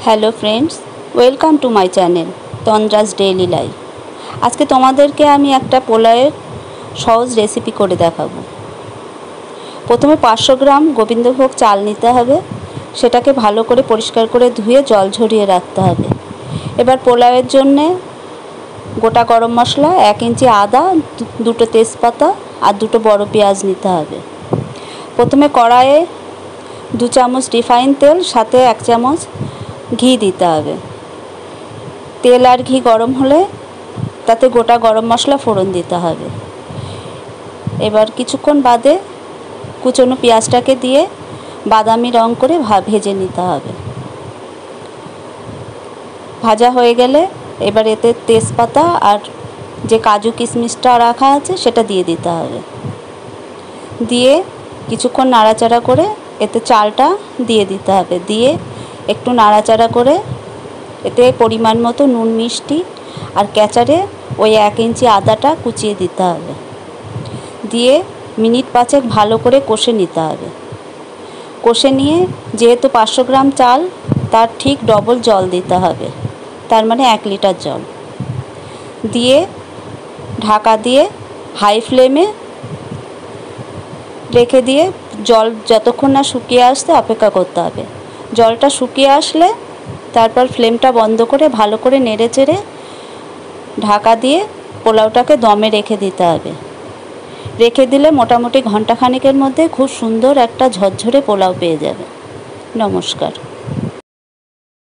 Hello friends, welcome to my channel Tandra's daily life. আজকে তোমাদেরকে আমি একটা পোলাওয়ের সহজ রেসিপি করে দেখাবো। প্রথমে 500 গ্রাম গোবিন্দভোগ চাল নিতে হবে। সেটাকে ভালো করে পরিষ্কার করে ধুয়ে জল ঝরিয়ে রাখতে হবে। এবার পোলাওয়ের জন্যে গোটা গরম মশলা, 1 ইঞ্চি আদা, 2টো তেজপাতা আর 2টো বড় পেঁয়াজ নিতে হবে। প্রথমে কড়াইয়ে 2 চামচ রিফাইন তেল, সাথে 1 চামচ ঘি দিতে হবে। তেল আর ঘি গরম হলে তাতে গোটা গরম মশলা ফোড়ন দিতে হবে। এবার কিছুক্ষণ বাদে কুচনো পেঁয়াজটাকে দিয়ে বাদামি রং করে ভেজে নিতে হবে। ভাজা হয়ে গেলে এবার এতে তেজপাতা আর যে কাজু কিশমিশটা রাখা আছে সেটা দিয়ে দিতে হবে। দিয়ে কিছুক্ষণ নাড়াচাড়া করে এতে চালটা দিয়ে দিতে হবে। দিয়ে একটু নাড়াচাড়া করে এতে পরিমাণ মতো নুন, মিষ্টি আর কেচারে ওই 1 ইঞ্চি আদাটা কুচিয়ে দিতে হবে। দিয়ে মিনিট 5 ভালো করে কষে নিতে হবে। কষে নিয়ে যেহেতু 500 গ্রাম চাল, তার ঠিক ডবল জল দিতে হবে, তার মানে 1 লিটার জল দিয়ে ঢাকা দিয়ে হাই ফ্লেমে রেখে দিয়ে জল যতক্ষণ না শুকিয়ে আসতে অপেক্ষা করতে হবে। জলটা শুকিয়ে আসলে তারপর ফ্লেমটা বন্ধ করে ভালো করে নেড়েচেড়ে ঢাকা দিয়ে পোলাওটাকে দমে রেখে দিতে হবে। রেখে দিলে মোটামুটি ঘন্টাখানেকের মধ্যে খুব সুন্দর একটা ঝরঝরে পোলাও পেয়ে যাবে। নমস্কার।